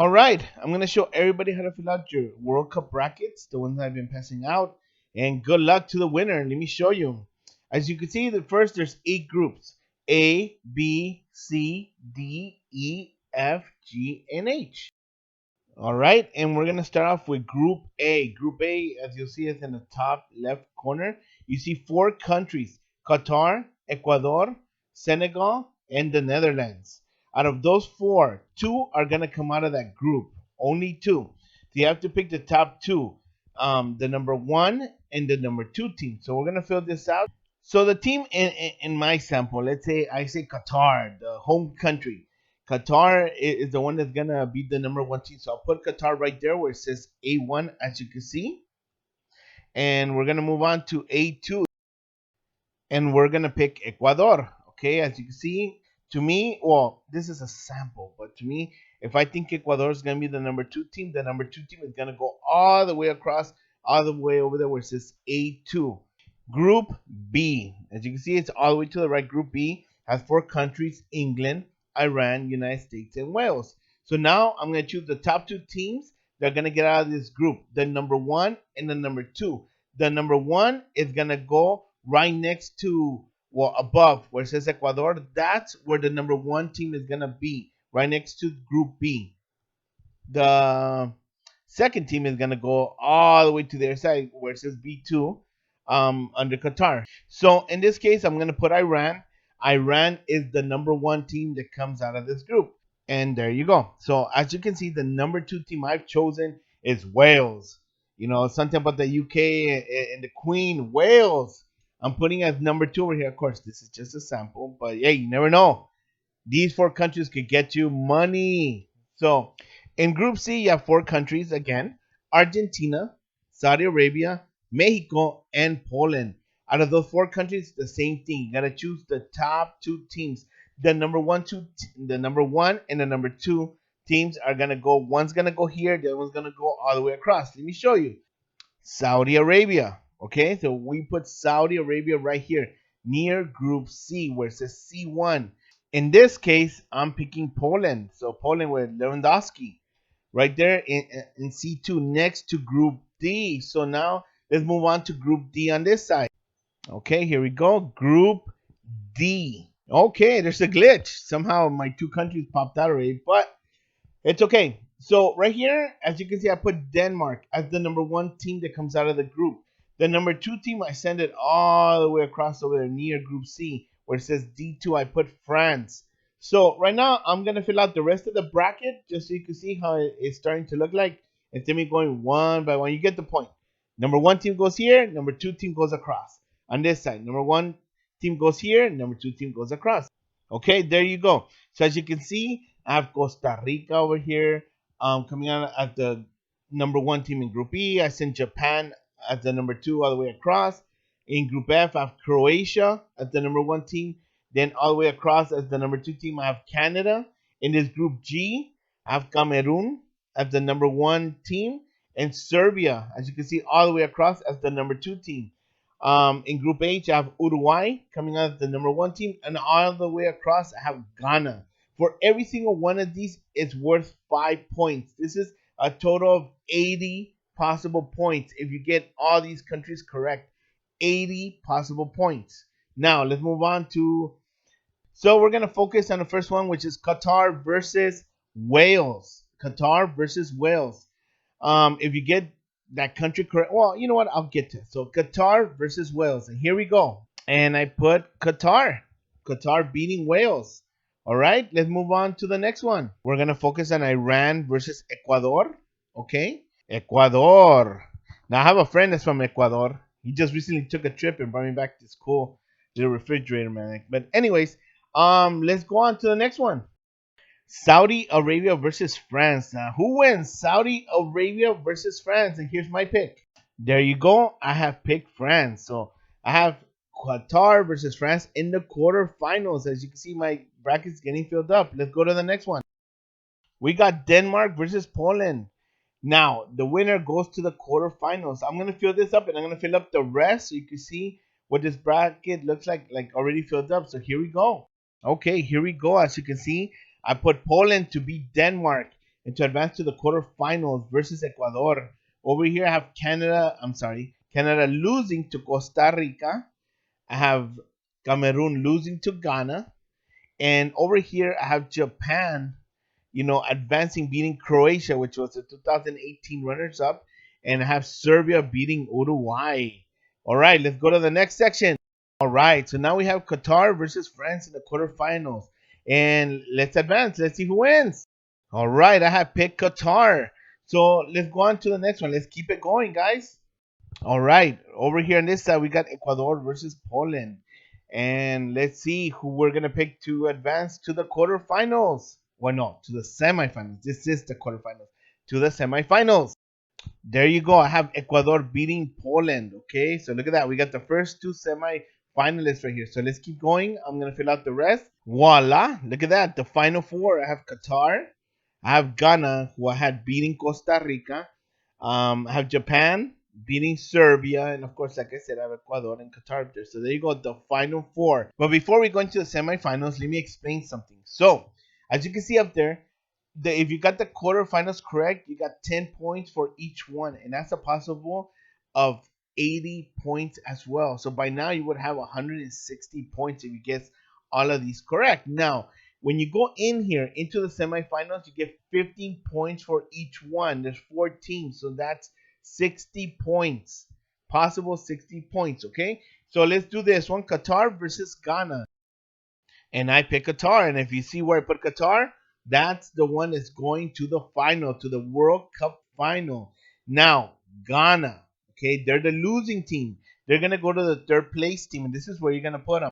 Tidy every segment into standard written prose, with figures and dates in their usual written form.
All right, I'm gonna show everybody how to fill out your World Cup brackets, the ones I've been passing out, and good luck to the winner. Let me show you. As you can see, there's 8 groups: A, B, C, D, E, F, G, and H. All right, and we're gonna start off with Group A. Group A, as you'll see, is in the top left corner. You see 4 countries: Qatar, Ecuador, Senegal, and the Netherlands. Out of those four, 2 are gonna come out of that group. Only 2. So you have to pick the top 2, the number 1 and the number 2 team. So we're gonna fill this out. So the team in my sample, let's say I say Qatar, the home country. Qatar is the one that's gonna be the number 1 team. So I'll put Qatar right there where it says A1, as you can see, and we're gonna move on to A2, and we're gonna pick Ecuador. Okay, as you can see, to me, well, this is a sample, but to me, if I think Ecuador is gonna be the number 2 team, the number 2 team is gonna go all the way across, all the way over there where it says A2. Group B, as you can see, it's all the way to the right. Group B has 4 countries: England, Iran, United States, and Wales. So now I'm going to choose the top 2 teams that are going to get out of this group, the number 1 and the number 2. The number 1 is going to go right next to, well, above where it says Ecuador. That's where the number 1 team is going to be, right next to Group B. The second team is going to go all the way to their side where it says B2, under Qatar. So in this case, I'm going to put Iran. Iran is the number 1 team that comes out of this group. And there you go. So as you can see, the number 2 team I've chosen is Wales. You know, something about the UK and the Queen, Wales. I'm putting as number 2 over here. Of course, this is just a sample, but hey, you never know. These 4 countries could get you money. So in Group C, you have 4 countries again: Argentina, Saudi Arabia, Mexico, and Poland. Out of those 4 countries, the same thing. You gotta choose the top 2 teams. The number one and the number 2 teams are gonna go. One's gonna go here, the other one's gonna go all the way across. Let me show you. Saudi Arabia. Okay, so we put Saudi Arabia right here near Group C where it says C1. In this case, I'm picking Poland. So Poland with Lewandowski right there in C2 next to Group D. So now let's move on to Group D on this side. Okay, here we go. Group D. Okay, there's a glitch. Somehow my 2 countries popped out already, but it's okay. So right here, as you can see, I put Denmark as the number 1 team that comes out of the group. The number 2 team, I send it all the way across over there near Group C where it says D2. I put France. So right now, I'm going to fill out the rest of the bracket just so you can see how it's starting to look like. Instead of me going one by one, you get the point. Number 1 team goes here, number 2 team goes across. On this side, number 1 team goes here, number 2 team goes across. Okay, there you go. So as you can see, I have Costa Rica over here, coming out as the number 1 team in Group E. I sent Japan as the number 2 all the way across. In Group F, I have Croatia as the number 1 team. Then all the way across as the number 2 team, I have Canada. In this Group G, I have Cameroon as the number 1 team. And Serbia, as you can see, all the way across as the number 2 team. In Group H, I have Uruguay coming out as the number 1 team, and all the way across, I have Ghana. For every single one of these, it's worth 5 points. This is a total of 80 possible points if you get all these countries correct. 80 possible points. Now, let's move on to. So, we're going to focus on the first one, which is Qatar versus Wales. Qatar versus Wales. If you get that country correct, well, you know what? I'll get to it. So Qatar versus Wales, and here we go. And I put Qatar. Qatar beating Wales. All right, let's move on to the next one. We're gonna focus on Iran versus Ecuador. Okay, Ecuador. Now I have a friend that's from Ecuador. He just recently took a trip and brought me back this cool little refrigerator, man. But anyways, let's go on to the next one. Saudi Arabia versus France. Now, who wins? Saudi Arabia versus France. And here's my pick. There you go. I have picked France. So I have Qatar versus France in the quarterfinals. As you can see, my bracket's getting filled up. Let's go to the next one. We got Denmark versus Poland. Now, the winner goes to the quarterfinals. I'm going to fill this up and I'm going to fill up the rest so you can see what this bracket looks like already filled up. So here we go. Okay, here we go. As you can see, I put Poland to beat Denmark. and to advance to the quarterfinals versus Ecuador. Over here, I have Canada losing to Costa Rica. I have Cameroon losing to Ghana. And over here, I have Japan, advancing, beating Croatia, which was the 2018 runners up. And I have Serbia beating Uruguay. All right, let's go to the next section. All right, so now we have Qatar versus France in the quarterfinals. And let's advance. Let's see who wins. All right, I have picked Qatar. So let's go on to the next one. Let's keep it going, guys. All right, over here on this side, we got Ecuador versus Poland. And let's see who we're going to pick to advance to the quarterfinals. Well, no, to the semifinals. This is the quarterfinals. To the semifinals. There you go. I have Ecuador beating Poland. Okay, so look at that. We got the first two semi-finalists right here. So let's keep going. I'm going to fill out the rest. Voila. Look at that. The final four. I have Qatar. I have Ghana, who I had beating Costa Rica. I have Japan beating Serbia, and of course, like I said, I have Ecuador and Qatar there. So there you go, the final four. But before we go into the semifinals, let me explain something. So, as you can see up there, if you got the quarterfinals correct, you got 10 points for each one, and that's a possible of 80 points as well. So by now, you would have 160 points if you guess all of these correct. Now, when you go in here into the semifinals, you get 15 points for each one. There's 4 teams, so that's 60 points. Possible 60 points, okay? So let's do this one. Qatar versus Ghana. And I pick Qatar. And if you see where I put Qatar, that's the one that's going to the final, to the World Cup final. Now, Ghana, okay, they're the losing team. They're going to go to the third place team. And this is where you're going to put them.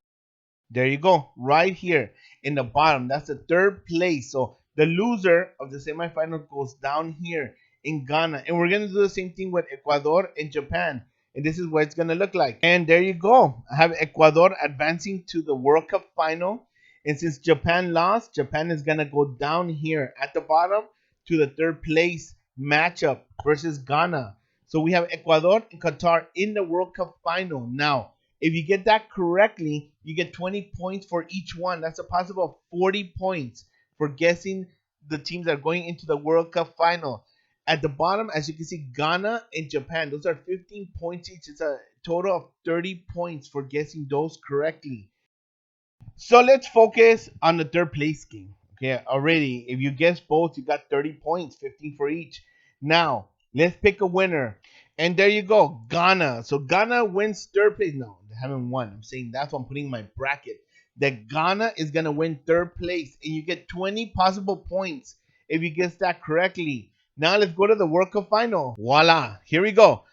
There you go, right here in the bottom. That's the third place. So the loser of the semifinal goes down here in Ghana. And we're going to do the same thing with Ecuador and Japan. And this is what it's going to look like. And there you go. I have Ecuador advancing to the World Cup final. And since Japan lost, Japan is going to go down here at the bottom to the third place matchup versus Ghana. So we have Ecuador and Qatar in the World Cup final. Now, if you get that correctly, you get 20 points for each one. That's a possible 40 points for guessing the teams that are going into the World Cup final. At the bottom, as you can see, Ghana and Japan, those are 15 points each. It's a total of 30 points for guessing those correctly. So let's focus on the third place game. Okay, already, if you guess both, you got 30 points, 15 for each. Now, let's pick a winner. And there you go, Ghana. So Ghana wins third place. No, they haven't won. I'm saying that's what I'm putting in my bracket. That Ghana is going to win third place. And you get 20 possible points if you guess that correctly. Now let's go to the World Cup final. Voila, here we go.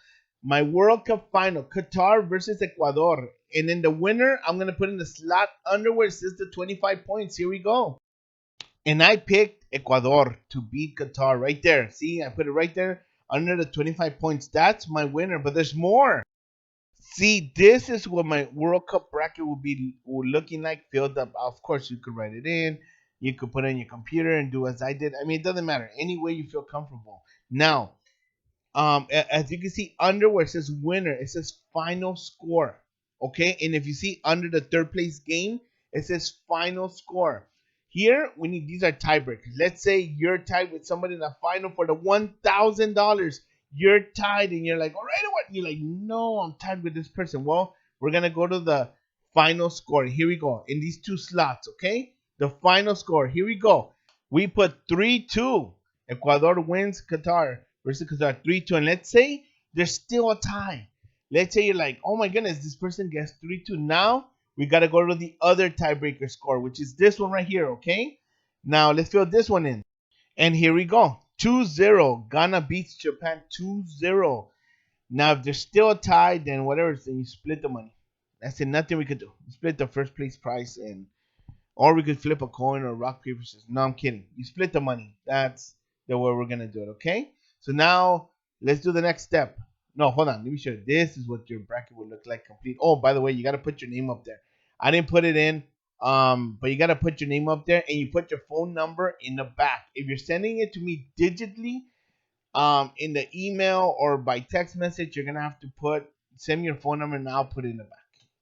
My World Cup final, Qatar versus Ecuador. And then the winner, I'm going to put in the slot under where it says the 25 points. Here we go. And I picked Ecuador to beat Qatar right there. See, I put it right there under the 25 points. That's my winner, but there's more. See, this is what my World Cup bracket will be looking like, filled up. Of course, you could write it in. You could put it on your computer and do as I did. I mean, it doesn't matter. Any way you feel comfortable. Now, as you can see under where it says winner, it says final score. Okay, and if you see under the third place game, it says final score. Here, we need, these are tiebreakers. Let's say you're tied with somebody in the final for the $1,000. You're tied and you're like, all right, what? You're like, no, I'm tied with this person. Well, we're going to go to the final score. Here we go. In these two slots, okay? The final score. Here we go. We put 3-2. Ecuador wins Qatar versus Qatar 3-2. And let's say there's still a tie. Let's say you're like, oh my goodness, this person gets 3-2. Now, we got to go to the other tiebreaker score, which is this one right here, okay? Now, let's fill this one in. And here we go. 2-0. Ghana beats Japan 2-0. Now, if there's still a tie, then whatever, then you split the money. That's it. Nothing we could do. Split the first place prize, or we could flip a coin or rock, paper, scissors. No, I'm kidding. You split the money. That's the way we're going to do it, okay? So now, let's do the next step. No, hold on. Let me show you. This is what your bracket would look like complete. Oh, by the way, you got to put your name up there. I didn't put it in, but you got to put your name up there, and you put your phone number in the back. If you're sending it to me digitally, in the email or by text message, you're going to have to send me your phone number, and I'll put it in the back.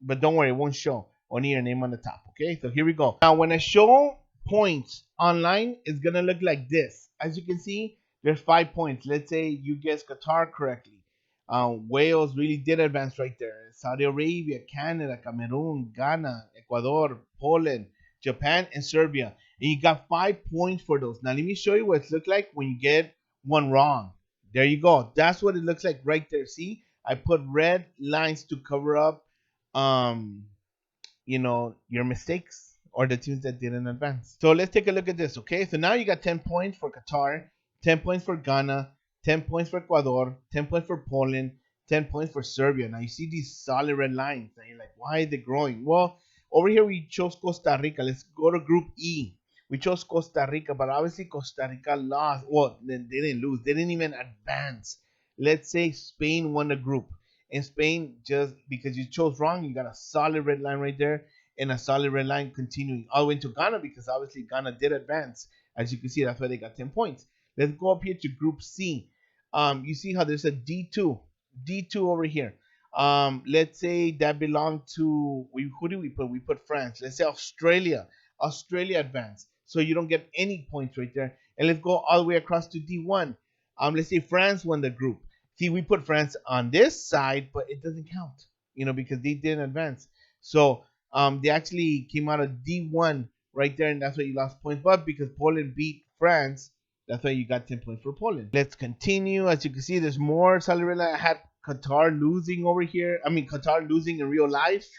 But don't worry, it won't show. Only your name on the top, okay? So here we go. Now, when I show points online is gonna look like this. As you can see, there's 5 points. Let's say you guessed Qatar correctly. Wales really did advance right there. Saudi Arabia, Canada, Cameroon, Ghana, Ecuador, Poland, Japan, and Serbia. And you got 5 points for those. Now let me show you what it looks like when you get one wrong. There you go. That's what it looks like right there. See, I put red lines to cover up um your mistakes or the teams that didn't advance. So let's take a look at this, okay? So now you got 10 points for Qatar, 10 points for Ghana, 10 points for Ecuador, 10 points for Poland, 10 points for Serbia. Now you see these solid red lines, and you're like, why are they growing? Well, over here we chose Costa Rica. Let's go to Group E. We chose Costa Rica, but obviously Costa Rica lost. Well, they didn't lose. They didn't even advance. Let's say Spain won the group. In Spain, just because you chose wrong, you got a solid red line right there and a solid red line continuing all the way to Ghana because obviously Ghana did advance. As you can see, that's why they got 10 points. Let's go up here to Group C. You see how there's a D2 over here. Let's say that belonged to who do we put? We put France. Let's say Australia. Australia advanced, so you don't get any points right there. And let's go all the way across to D1. Let's say France won the group. See, we put France on this side, but it doesn't count, because they didn't advance. So they actually came out of D1 right there, and that's why you lost points. But because Poland beat France, that's why you got 10 points for Poland. Let's continue. As you can see, there's more solid. I had Qatar losing over here. I mean, Qatar losing in real life.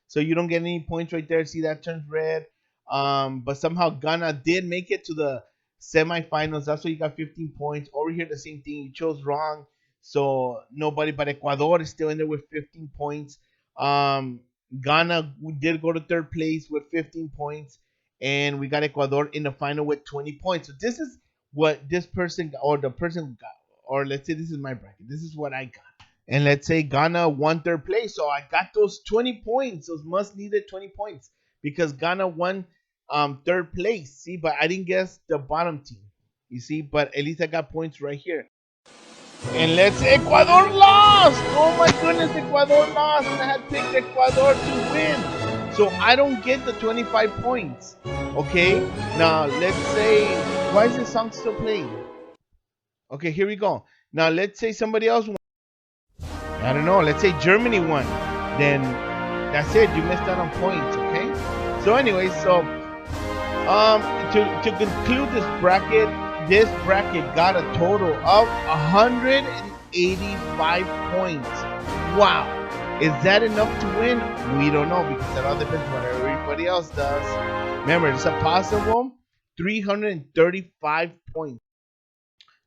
So you don't get any points right there. See, that turns red. But somehow Ghana did make it to the semifinals. That's why you got 15 points. Over here, the same thing. You chose wrong. So nobody but Ecuador is still in there with 15 points. Ghana did go to third place with 15 points. And we got Ecuador in the final with 20 points. So this is what this person or the person got. Or let's say this is my bracket. This is what I got. And let's say Ghana won third place. So I got those 20 points. Those must needed 20 points. Because Ghana won third place. See, but I didn't guess the bottom team. You see, but at least I got points right here. And let's Ecuador lost. Oh my goodness, Ecuador lost. And I had picked Ecuador to win. So I don't get the 25 points. Okay, now let's say, why is this song still playing? Okay, here we go. Now let's say somebody else won. I don't know. Let's say Germany won. Then that's it. You missed out on points. Okay. So anyway, to conclude this bracket got a total of 185 points. Wow. Is that enough to win? We don't know because that all depends on what everybody else does. Remember, it's a possible 335 points.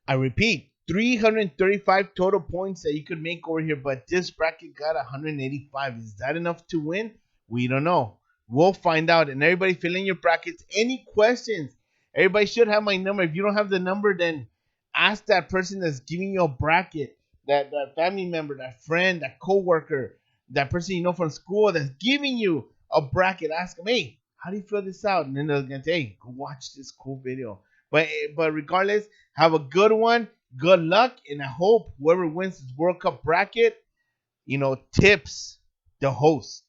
I repeat, 335 total points that you could make over here, but this bracket got 185. Is that enough to win? We don't know. We'll find out. And everybody fill in your brackets. Any questions? Everybody should have my number. If you don't have the number, then ask that person that's giving you a bracket, that family member, that friend, that coworker, that person you know from school that's giving you a bracket. Ask them, hey, how do you fill this out? And then they're gonna say, hey, go watch this cool video. But regardless, have a good one. Good luck, and I hope whoever wins this World Cup bracket, tips the host.